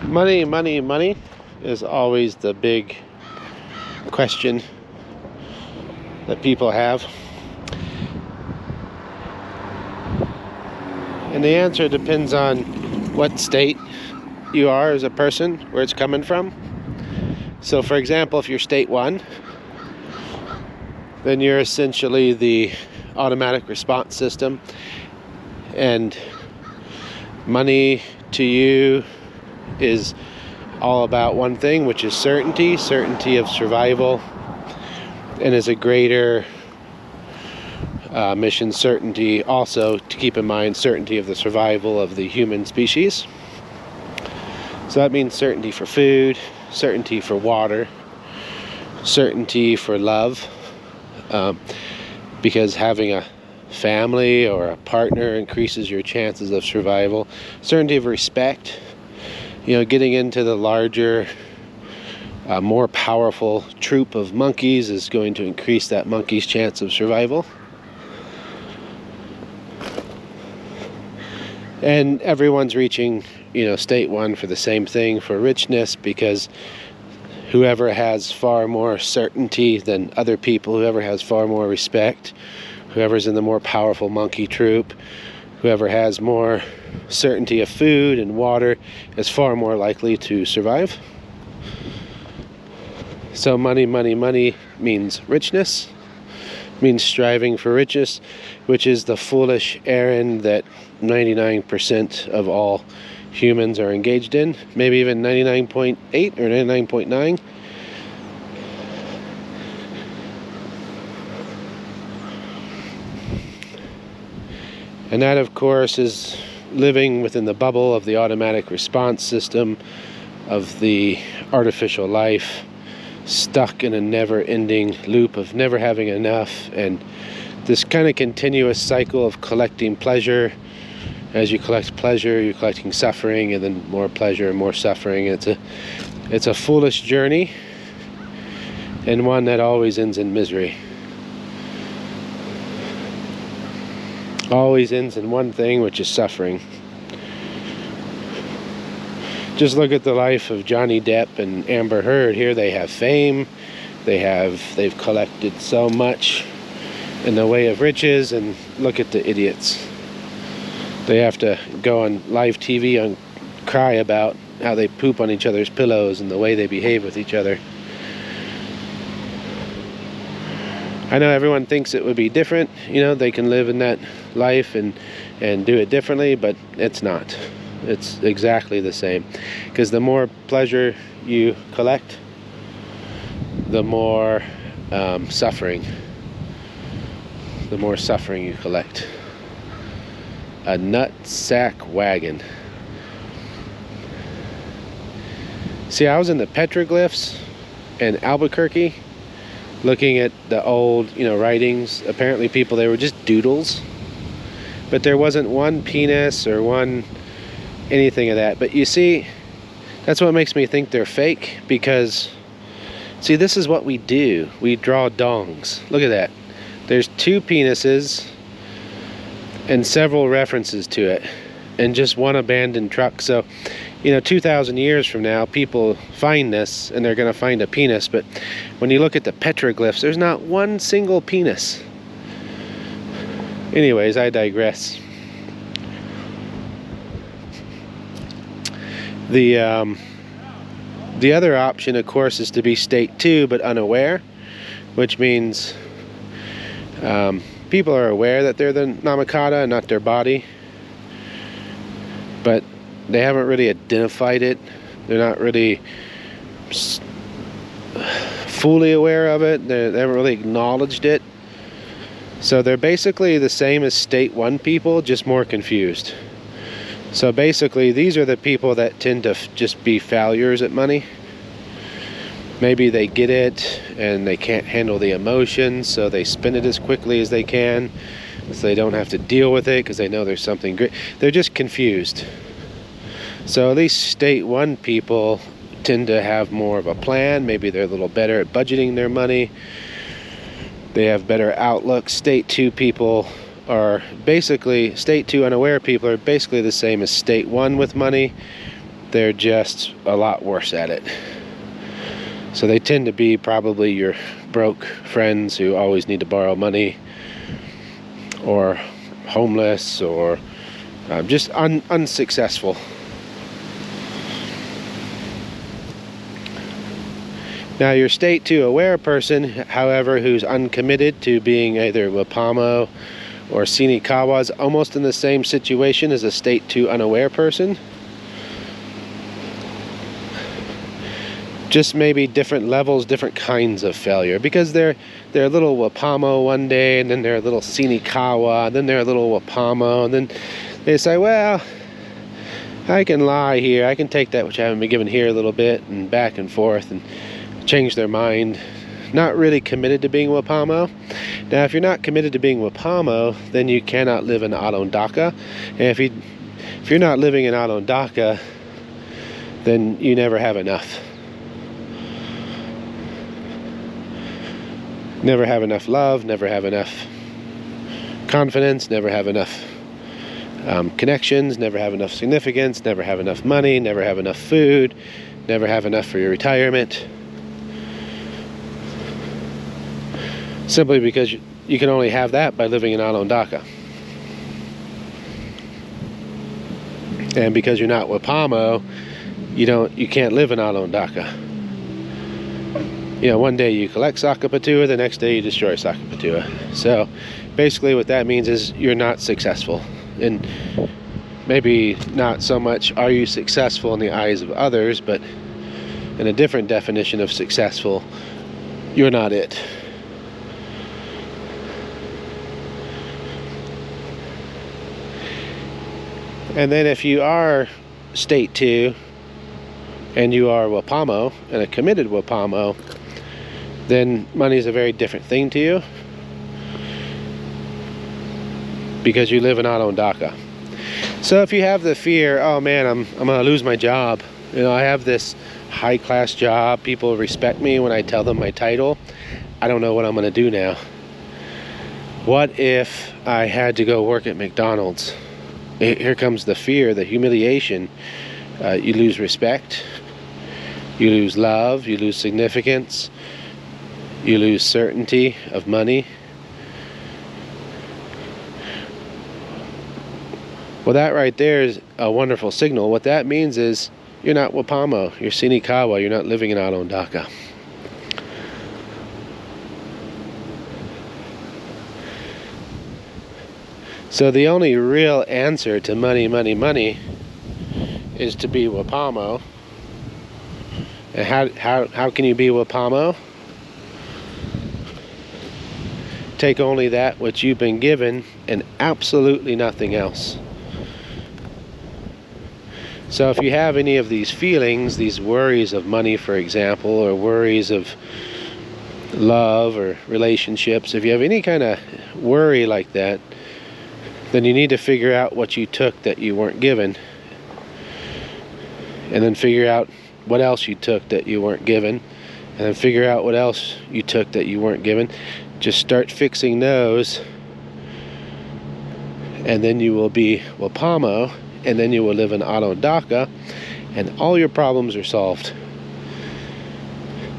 Money, money, money is always the big question that people have. And the answer depends on what state you are as a person, where it's coming from. So for example, if you're state 1, then you're essentially the automatic response system, and money to you is all about one thing, which is certainty of survival, and is a greater mission certainty also to keep in mind certainty of the survival of the human species. So that means certainty for food, certainty for water, certainty for love, because having a family or a partner increases your chances of survival. Certainty of respect, getting into the larger, more powerful troop of monkeys is going to increase that monkey's chance of survival. And everyone's reaching, state 1 for the same thing, for richness, because whoever has far more certainty than other people, whoever has far more respect, whoever's in the more powerful monkey troop, whoever has more certainty of food and water is far more likely to survive. So money, money, money means richness, means striving for riches, which is the foolish errand that 99% of all humans are engaged in, maybe even 99.8 or 99.9. And that, of course, is living within the bubble of the automatic response system of the artificial life, stuck in a never-ending loop of never having enough, and this kind of continuous cycle of collecting pleasure. As you collect pleasure, you're collecting suffering, and then more pleasure and more suffering. It's a foolish journey, and one that always ends in misery. Always ends in one thing, which is suffering. Just look at the life of Johnny Depp and Amber Heard. Here they have fame, they've collected so much in the way of riches, and look at the idiots. They have to go on live TV and cry about how they poop on each other's pillows and the way they behave with each other. I know everyone thinks it would be different, they can live in that life and do it differently, but it's not. It's exactly the same. Because the more pleasure you collect, the more suffering you collect. A nutsack wagon. See, I was in the petroglyphs in Albuquerque looking at the old, writings. Apparently they were just doodles, but there wasn't one penis or one anything of that. But you see, that's what makes me think they're fake, because see, this is what we do. We draw dongs. Look at that. There's 2 penises and several references to it, and just one abandoned truck. So 2,000 years from now, people find this and they're going to find a penis, but when you look at the petroglyphs, there's not one single penis. Anyways, I digress. The other option, of course, is to be state 2 but unaware, which means people are aware that they're the Namakata and not their body, but they haven't really identified it. They're not really fully aware of it. They haven't really acknowledged it. So they're basically the same as state 1 people, just more confused. So basically, these are the people that tend to just be failures at money. Maybe they get it and they can't handle the emotions, so they spend it as quickly as they can, so they don't have to deal with it because they know there's something great. They're just confused. So at least state 1 people tend to have more of a plan. Maybe they're a little better at budgeting their money. They have better outlook. State 2 people are basically, state 2 unaware people are basically the same as state 1 with money. they're just a lot worse at it. So they tend to be probably your broke friends who always need to borrow money, or homeless, or just unsuccessful. Now your state 2 aware person, however, who's uncommitted to being either Wapamo or Sinikawa, is almost in the same situation as a state 2 unaware person. Just maybe different levels, different kinds of failure, because they're a little Wapamo one day, and then they're a little Sinikawa, and then they're a little Wapamo, and then they say, well, I can lie here, I can take that which I haven't been given here a little bit, and back and forth, and change their mind. Not really committed to being Wapamo. Now, if you're not committed to being Wapamo, then you cannot live in Onondaga. And if you're not living in Onondaga, then you never have enough. Never have enough love, never have enough confidence, never have enough connections, never have enough significance, never have enough money, never have enough food, never have enough for your retirement. Simply because you can only have that by living in Onondaga. And because you're not Wapamo, you can't live in Onondaga. One day you collect Sakapatua, the next day you destroy Sakapatua. So basically what that means is you're not successful. And maybe not so much are you successful in the eyes of others, but in a different definition of successful, you're not it. And then if you are state 2 and you are Wapamo, and a committed Wapamo, then money is a very different thing to you, because you live in Onondaga. So if you have the fear, oh man, I'm gonna lose my job, I have this high class job, people respect me when I tell them my title, I don't know what I'm gonna do now. What if I had to go work at McDonald's? Here comes the fear, the humiliation. You lose respect, you lose love, you lose significance, you lose certainty of money. Well, that right there is a wonderful signal. What that means is you're not Wapamo, you're Sinikawa, you're not living in Onondaga. So the only real answer to money, money, money is to be Wapamo. And how can you be Wapamo? Take only that which you've been given and absolutely nothing else. So if you have any of these feelings, these worries of money, for example, or worries of love or relationships, if you have any kind of worry like that, then you need to figure out what you took that you weren't given, and then figure out what else you took that you weren't given, and then figure out what else you took that you weren't given. Just start fixing those, and then you will be Wapamo, and then you will live in Onondaga, and all your problems are solved.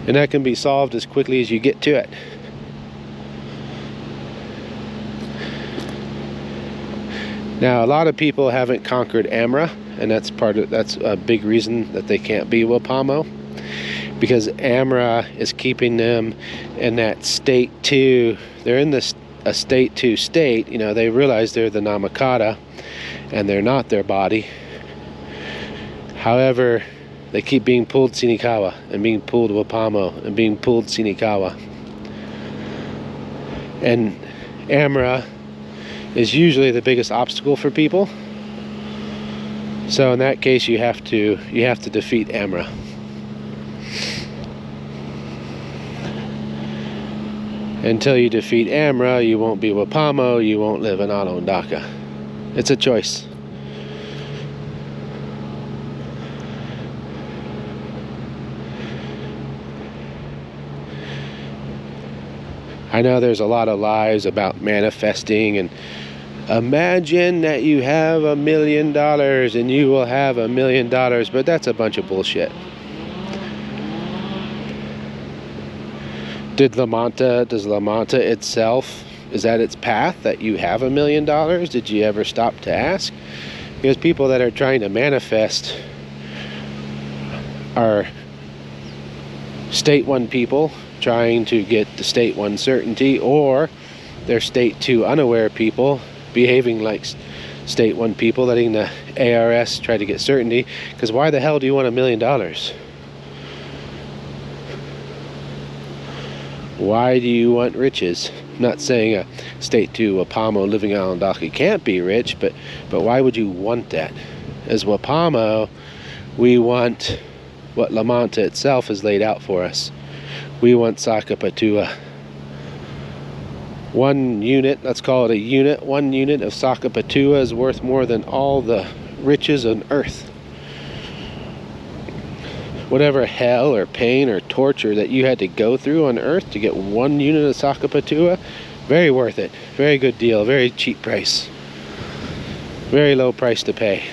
And that can be solved as quickly as you get to it. Now, a lot of people haven't conquered Amra, and that's a big reason that they can't be Wapamo, because Amra is keeping them in that state 2. They're in a state 2 state. They realize they're the Namakata, and they're not their body. However, they keep being pulled Sinikawa, and being pulled Wapamo, and being pulled Sinikawa. And Amra is usually the biggest obstacle for people. So in that case, you have to defeat Amra. Until you defeat Amra, you won't be Wapamo, you won't live in Onondaga. It's a choice. I know there's a lot of lies about manifesting and Imagine that you have $1 million and you will have $1 million, but that's a bunch of bullshit. Does La Manta itself, is that its path that you have $1 million? Did you ever stop to ask? Because people that are trying to manifest are state one people trying to get the state one certainty, or they're state two unaware people behaving like state one people, letting the ARS try to get certainty. Because why the hell do you want $1 million? Why do you want riches? I'm not saying a state two Wapamo living on Alondaka can't be rich, but why would you want that? As Wapamo, we want what La Manta itself has laid out for us. We want Sakapatua. One unit, let's call it a unit, 1 unit of Sakapatua is worth more than all the riches on earth. Whatever hell or pain or torture that you had to go through on earth to get 1 unit of Sakapatua, very worth it. Very good deal, very cheap price. Very low price to pay.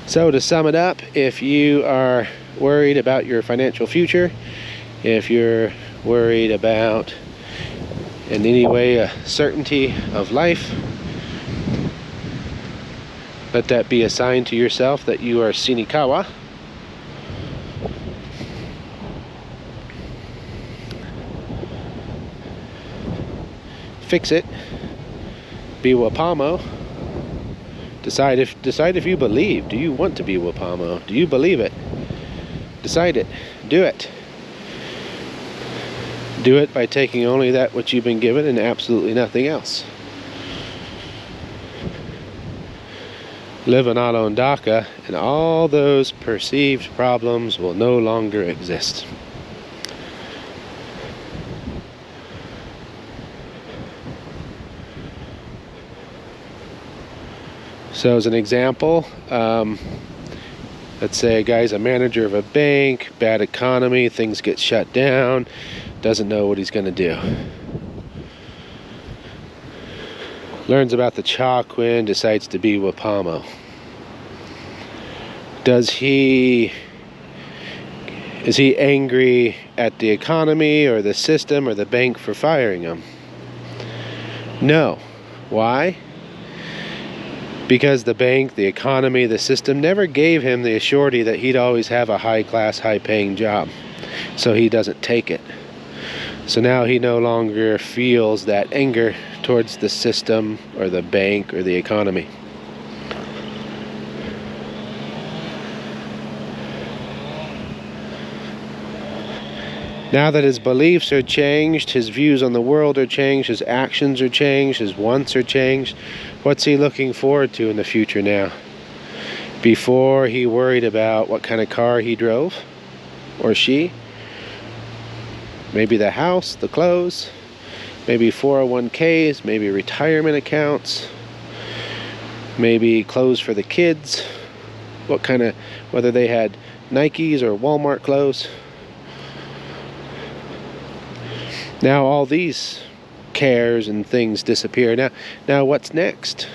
So to sum it up, if you are worried about your financial future, if you're worried about in any way a certainty of life, let that be a sign to yourself that you are Shinikawa. Fix it. Be Wapamo. Decide if you believe. Do you want to be Wapamo? Do you believe it? Decide it. Do it. Do it by taking only that which you've been given and absolutely nothing else. Live in Alondaka, and all those perceived problems will no longer exist. So as an example, let's say a guy's a manager of a bank, bad economy, things get shut down, doesn't know what he's going to do. Learns about the Chaquin, decides to be Wapamo. Is he angry at the economy or the system or the bank for firing him? No. Why? Because the bank, the economy, the system never gave him the assurity that he'd always have a high-class, high-paying job. So he doesn't take it. So now he no longer feels that anger towards the system or the bank or the economy. Now that his beliefs are changed, his views on the world are changed, his actions are changed, his wants are changed, what's he looking forward to in the future now? Before he worried about what kind of car he drove, or she. Maybe the house, the clothes, maybe 401ks, maybe retirement accounts, maybe clothes for the kids, whether they had Nikes or Walmart clothes. Now all these cares and things disappear. Now what's next?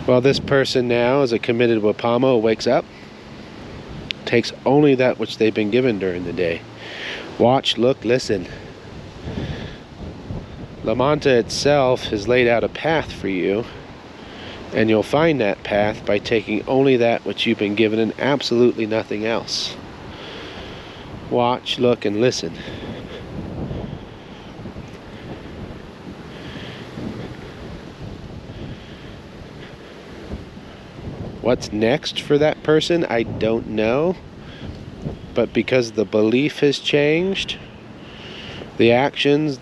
Well, this person now, as a committed Wapamo, wakes up, takes only that which they've been given during the day. Watch, look, listen. La Manta itself has laid out a path for you, and you'll find that path by taking only that which you've been given and absolutely nothing else. Watch, look, and listen. What's next for that person? I don't know. But because the belief has changed, the actions,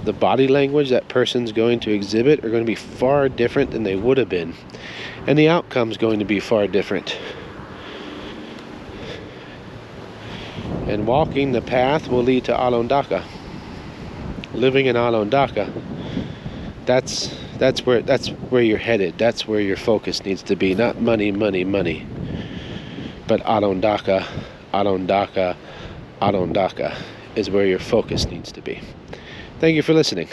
the body language that person's going to exhibit are going to be far different than they would have been. And the outcome's going to be far different. And walking the path will lead to Alondaka. Living in Alondaka, that's where you're headed. That's where your focus needs to be. Not money, money, money. But Alondaka, Alondaka, Alondaka is where your focus needs to be. Thank you for listening.